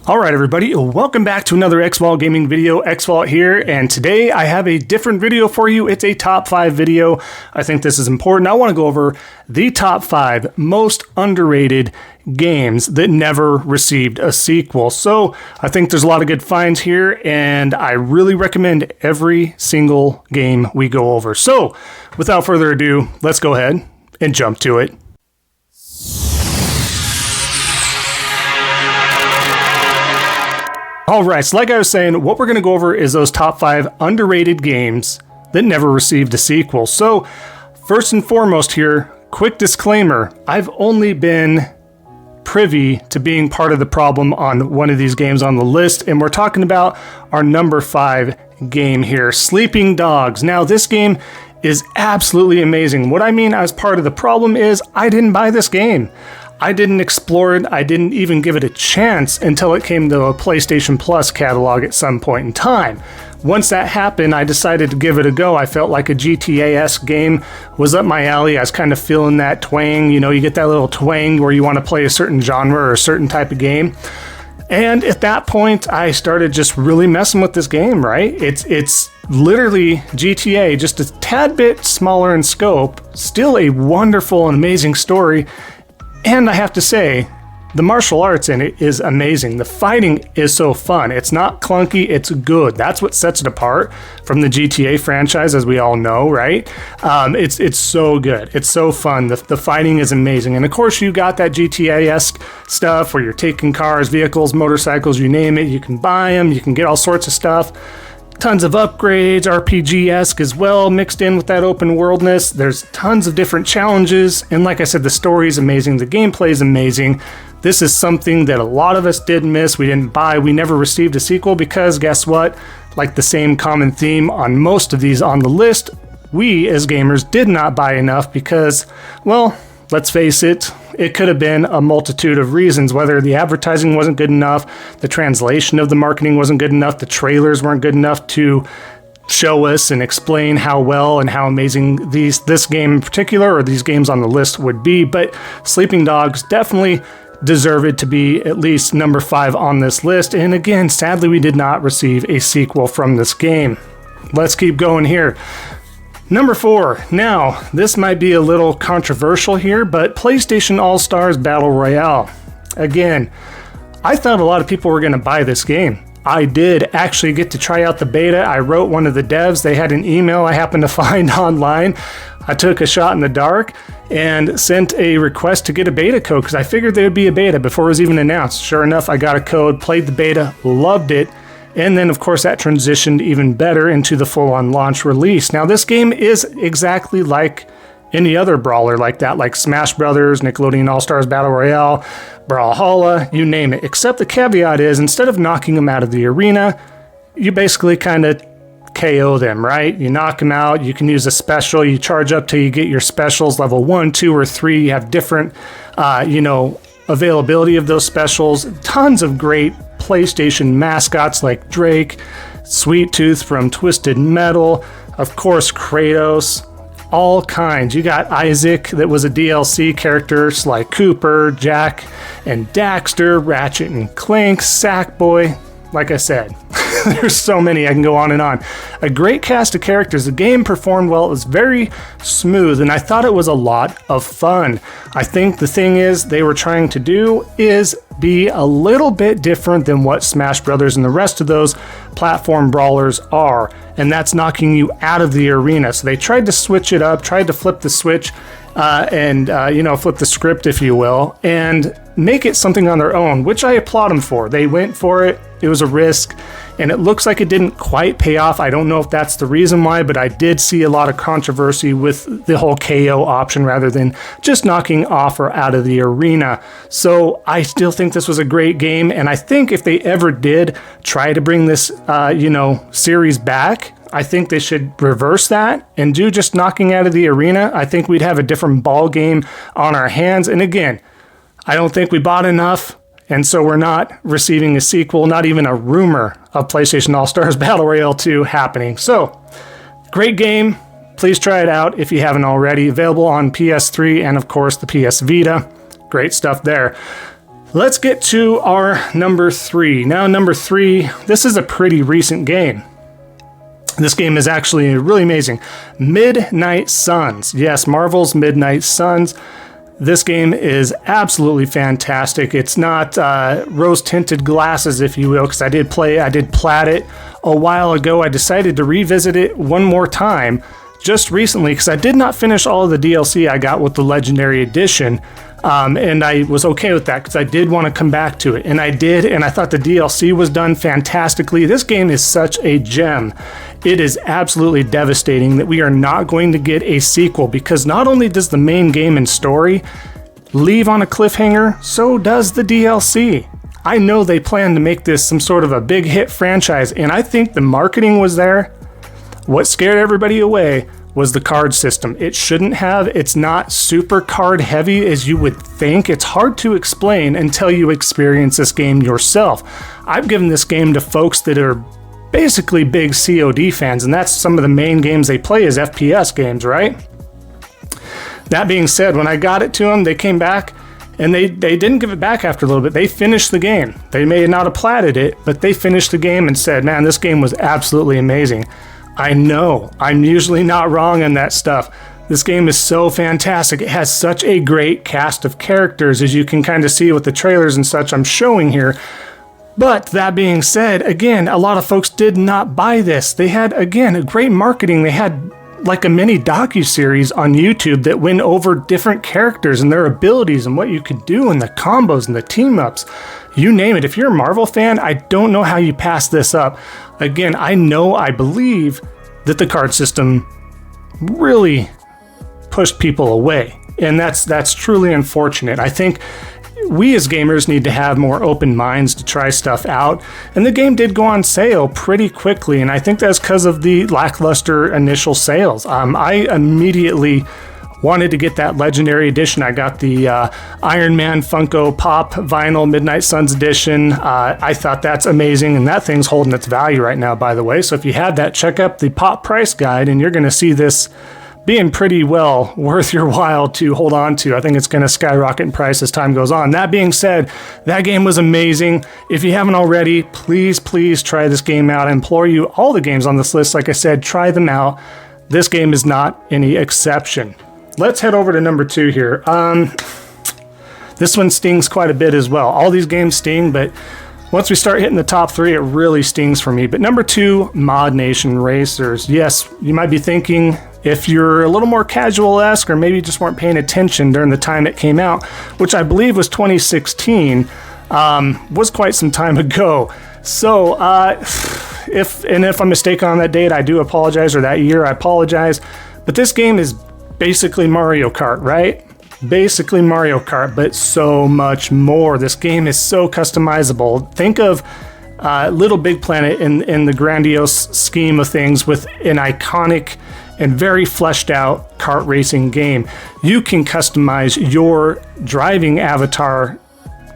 Alright everybody, welcome back to another Xvault gaming video. Xvault here, and today I have a different video for you. It's a top 5 video. I think this is important. I want to go over the top 5 most underrated games that never received a sequel. So I think there's a lot of good finds here, and I really recommend every single game we go over. So without further ado, let's go ahead and jump to it. Alright, so like I was saying, what we're going to go over is those top 5 underrated games that never received a sequel. So, first and foremost here, quick disclaimer, I've only been privy to being part of the problem on one of these games on the list, and we're talking about our number 5 game here, Sleeping Dogs. Now, this game is absolutely amazing. What I mean as part of the problem is I didn't buy this game. I didn't explore it, I didn't even give it a chance until it came to a PlayStation Plus catalog at some point in time. Once that happened, I decided to give it a go. I felt like a GTA-esque game was up my alley. I was kind of feeling that twang, you know, you get that little twang where you want to play a certain genre or a certain type of game. And at that point, I started just really messing with this game, right? It's literally GTA, just a tad bit smaller in scope, still a wonderful and amazing story. And I have to say, the martial arts in it is amazing. The fighting is so fun. It's not clunky, it's good. That's what sets it apart from the GTA franchise, as we all know, right? It's so good. It's so fun. The fighting is amazing. And of course, you got that GTA-esque stuff where you're taking cars, vehicles, motorcycles, you name it. You can buy them, you can get all sorts of stuff. Tons of upgrades, RPG-esque as well, mixed in with that open worldness. There's tons of different challenges, and like I said, the story is amazing, the gameplay is amazing. This is something that a lot of us did miss, we didn't buy, we never received a sequel because guess what? Like the same common theme on most of these on the list, we as gamers did not buy enough because, well, let's face it, it could have been a multitude of reasons, whether the advertising wasn't good enough, the translation of the marketing wasn't good enough, the trailers weren't good enough to show us and explain how well and how amazing this game in particular, or these games on the list would be. But Sleeping Dogs definitely deserved to be at least number 5 on this list. And again, sadly, we did not receive a sequel from this game. Let's keep going here. Number 4. Now, this might be a little controversial here, but PlayStation All-Stars Battle Royale. Again, I thought a lot of people were going to buy this game. I did actually get to try out the beta. I wrote one of the devs. They had an email I happened to find online. I took a shot in the dark and sent a request to get a beta code because I figured there would be a beta before it was even announced. Sure enough, I got a code, played the beta, loved it. And then, of course, that transitioned even better into the full-on launch release. Now, this game is exactly like any other brawler like that, like Smash Brothers, Nickelodeon All-Stars Battle Royale, Brawlhalla, you name it. Except the caveat is, instead of knocking them out of the arena, you basically kind of KO them, right? You knock them out, you can use a special, you charge up till you get your specials, level 1, 2, or 3. You have different, availability of those specials. Tons of great PlayStation mascots like Drake, Sweet Tooth from Twisted Metal, of course Kratos, all kinds. You got Isaac that was a DLC character, Sly Cooper, Jack and Daxter, Ratchet and Clank, Sackboy. Like I said, there's so many, I can go on and on. A great cast of characters. The game performed well. It was very smooth, and I thought it was a lot of fun. I think the thing is they were trying to do is be a little bit different than what Smash Brothers and the rest of those platform brawlers are, and that's knocking you out of the arena. So they tried to switch it up, tried to flip the switch, flip the script, if you will, and make it something on their own, which I applaud them for. They went for it. It was a risk, and it looks like it didn't quite pay off. I don't know if that's the reason why, but I did see a lot of controversy with the whole KO option rather than just knocking off or out of the arena. So I still think this was a great game, and I think if they ever did try to bring this, series back, I think they should reverse that and do just knocking out of the arena. I think we'd have a different ball game on our hands. And again, I don't think we bought enough, and so we're not receiving a sequel, not even a rumor of PlayStation All-Stars Battle Royale 2 happening. So, great game. Please try it out if you haven't already. Available on PS3 and, of course, the PS Vita. Great stuff there. Let's get to our number 3. Now, number 3, this is a pretty recent game. This game is actually really amazing. Midnight Suns. Yes, Marvel's Midnight Suns. This game is absolutely fantastic. It's not rose-tinted glasses, if you will, because I did plat it a while ago. I decided to revisit it one more time just recently because I did not finish all of the DLC I got with the Legendary Edition. And I was okay with that because I did want to come back to it. And I did, and I thought the DLC was done fantastically. This game is such a gem. It is absolutely devastating that we are not going to get a sequel because not only does the main game and story leave on a cliffhanger, so does the DLC. I know they plan to make this some sort of a big hit franchise, and I think the marketing was there. What scared everybody away was the card system. It shouldn't have. It's not super card heavy as you would think. It's hard to explain until you experience this game yourself. I've given this game to folks that are basically big COD fans, and that's some of the main games they play is FPS games, right? That being said, when I got it to them, they came back and they didn't give it back after a little bit. They finished the game. They may not have platted it, but they finished the game and said, man, this game was absolutely amazing. I know, I'm usually not wrong on that stuff. This game is so fantastic. It has such a great cast of characters, as you can kind of see with the trailers and such I'm showing here. But that being said, again, a lot of folks did not buy this. They had, again, a great marketing. They had like a mini docuseries on YouTube that went over different characters and their abilities and what you could do and the combos and the team-ups. You name it. If you're a Marvel fan, I don't know how you pass this up. Again, I believe that the card system really pushed people away. And that's truly unfortunate. I think we as gamers need to have more open minds to try stuff out. And the game did go on sale pretty quickly, and I think that's because of the lackluster initial sales. I immediately wanted to get that Legendary Edition. I got the Iron Man Funko Pop Vinyl Midnight Suns Edition. I thought that's amazing, and that thing's holding its value right now, by the way. So if you have that, check out the Pop Price Guide, and you're going to see this being pretty well worth your while to hold on to. I think it's going to skyrocket in price as time goes on. That being said, that game was amazing. If you haven't already, please try this game out. I implore you, all the games on this list, like I said, try them out. This game is not any exception. Let's head over to number 2 here. This one stings quite a bit as well. All these games sting, but once we start hitting the top 3, it really stings for me. But number 2, Mod Nation Racers. Yes, you might be thinking, if you're a little more casual-esque or maybe just weren't paying attention during the time it came out, which I believe was 2016, was quite some time ago. So if I'm mistaken on that date, I do apologize, or that year, I apologize. But this game is basically Mario Kart, right? Basically Mario Kart, but so much more. This game is so customizable. Think of Little Big Planet in the grandiose scheme of things with an iconic and very fleshed out kart racing game. You can customize your driving avatar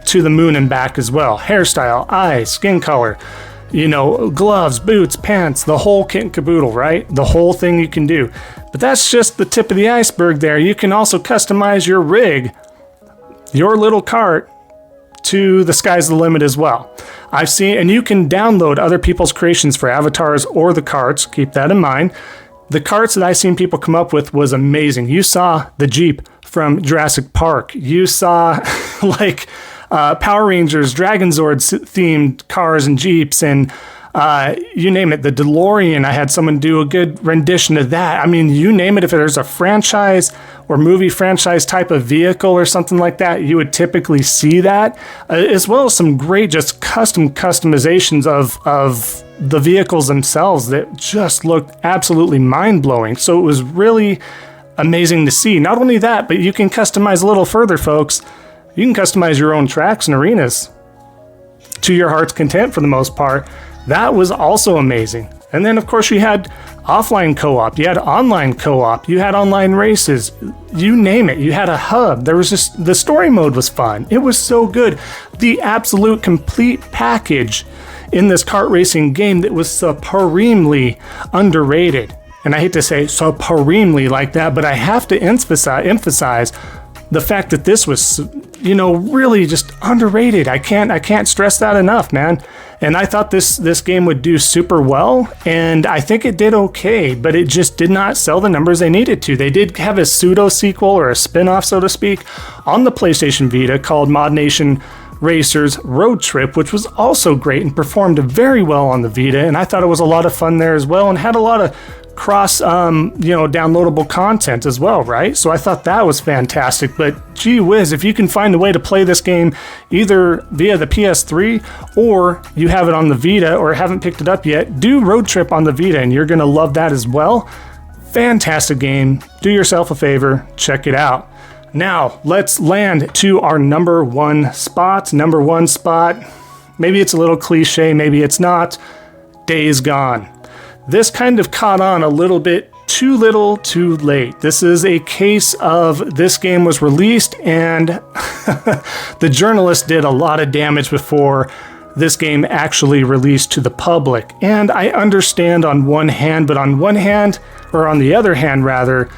to the moon and back as well. Hairstyle, eyes, skin color, gloves, boots, pants, the whole kit and caboodle, right? The whole thing you can do. But that's just the tip of the iceberg there. You can also customize your rig, your little kart, to the sky's the limit as well. I've seen, and you can download other people's creations for avatars or the karts. Keep that in mind. The karts that I've seen people come up with was amazing. You saw the Jeep from Jurassic Park. You saw Power Rangers, Dragon Zords themed cars and Jeeps, and you name it. The DeLorean, I had someone do a good rendition of that. I mean, you name it. If there's a franchise or movie franchise type of vehicle or something like that, you would typically see that, as well as some great just customizations of the vehicles themselves that just looked absolutely mind-blowing. So it was really amazing to see. Not only that, but you can customize a little further, folks. You can customize your own tracks and arenas to your heart's content for the most part. That was also amazing. And then, of course, you had offline co-op, you had online co-op, you had online races, you name it. You had a hub. There was just, the story mode was fun. It was so good. The absolute complete package in this kart racing game that was supremely underrated. And I hate to say supremely like that, but I have to emphasize the fact that this was you know, really just underrated. I can't stress that enough, man. And I thought this game would do super well, and I think it did okay, but it just did not sell the numbers they needed to. They did have a pseudo sequel or a spin-off, so to speak, on the PlayStation Vita called Mod Nation Racers Road Trip, which was also great and performed very well on the Vita, and I thought it was a lot of fun there as well, and had a lot of cross downloadable content as well, right? So I thought that was fantastic. But gee whiz, if you can find a way to play this game either via the PS3 or you have it on the Vita or haven't picked it up yet, do Road Trip on the Vita and you're gonna love that as well. Fantastic game. Do yourself a favor, check it out. Now let's land to our number one spot. Maybe it's a little cliche, maybe it's not. Days Gone. This kind of caught on a little bit too little, too late. This is a case of this game was released and the journalist did a lot of damage before this game actually released to the public. And I understand on one hand, but on the other hand rather,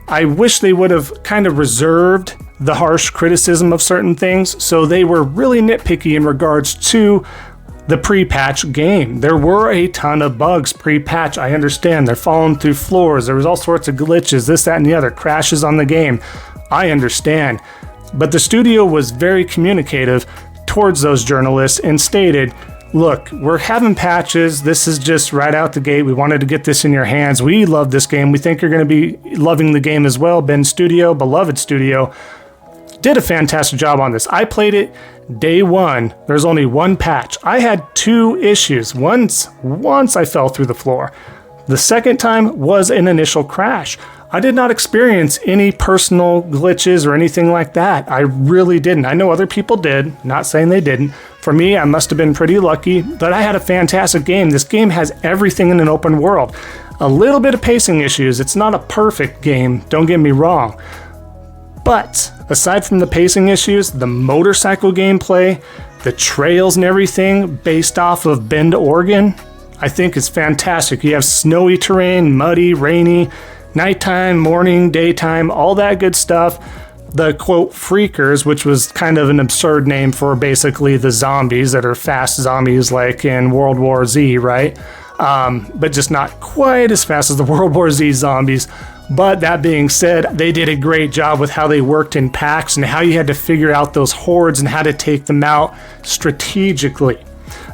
I wish they would have kind of reserved the harsh criticism of certain things, so they were really nitpicky in regards to the pre-patch game. There were a ton of bugs pre-patch, I understand. They're falling through floors, there was all sorts of glitches, this, that, and the other, crashes on the game. I understand. But the studio was very communicative towards those journalists and stated, look, we're having patches, this is just right out the gate, we wanted to get this in your hands, we love this game, we think you're going to be loving the game as well. Ben Studio, beloved studio, did a fantastic job on this. I played it day one. There's only one patch. I had two issues. Once I fell through the floor. The second time was an initial crash. I did not experience any personal glitches or anything like that. I really didn't. I know other people did. Not saying they didn't. For me, I must have been pretty lucky, but I had a fantastic game. This game has everything in an open world. A little bit of pacing issues. It's not a perfect game, don't get me wrong. But aside from the pacing issues, the motorcycle gameplay, the trails and everything based off of Bend, Oregon, I think is fantastic. You have snowy terrain, muddy, rainy, nighttime, morning, daytime, all that good stuff. The quote freakers, which was kind of an absurd name for basically the zombies that are fast zombies like in World War Z, right? But just not quite as fast as the World War Z zombies. But that being said, they did a great job with how they worked in packs and how you had to figure out those hordes and how to take them out strategically.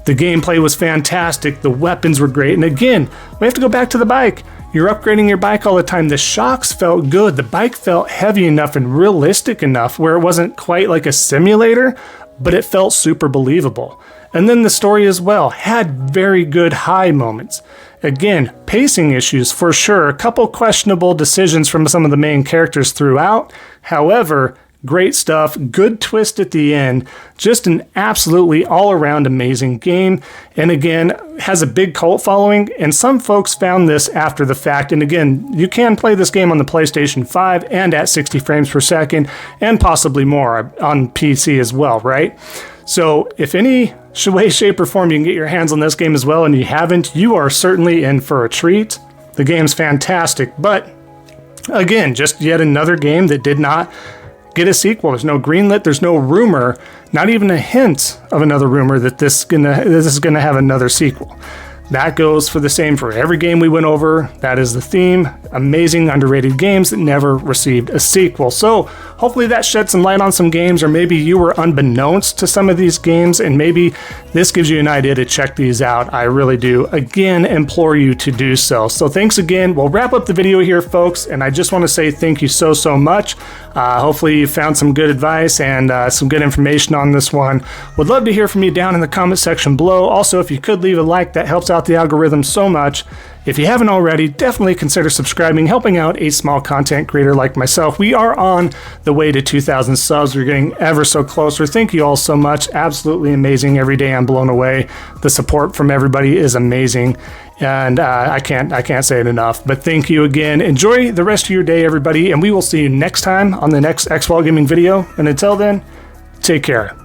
The gameplay was fantastic. The weapons were great. And again, we have to go back to the bike. You're upgrading your bike all the time. The shocks felt good. The bike felt heavy enough and realistic enough where it wasn't quite like a simulator, but it felt super believable. And then the story as well had very good high moments. Again, pacing issues for sure, a couple questionable decisions from some of the main characters throughout. However, great stuff, good twist at the end, just an absolutely all-around amazing game. And again, has a big cult following, and some folks found this after the fact. And again, you can play this game on the PlayStation 5 and at 60 frames per second, and possibly more on PC as well, right? So if any way, shape, or form you can get your hands on this game as well, and you haven't, you are certainly in for a treat. The game's fantastic, but again, just yet another game that did not get a sequel. There's no greenlit, there's no rumor, not even a hint of another rumor that this is gonna have another sequel. That goes for the same for every game we went over. That is the theme. Amazing, underrated games that never received a sequel. So hopefully that shed some light on some games, or maybe you were unbeknownst to some of these games, and maybe this gives you an idea to check these out. I really do, again, implore you to do so. So thanks again. We'll wrap up the video here, folks, and I just want to say thank you so much. Hopefully you found some good advice and some good information on this one. Would love to hear from you down in the comment section below. Also, if you could leave a like, that helps out the algorithm so much. If you haven't already, definitely consider subscribing, helping out a small content creator like myself. We are on the way to 2,000 subs. We're getting ever so closer. Thank you all so much. Absolutely amazing. Every day I'm blown away. The support from everybody is amazing, and I can't say it enough. But thank you again. Enjoy the rest of your day, everybody, and we will see you next time on the next Xvault Gaming video. And until then, take care.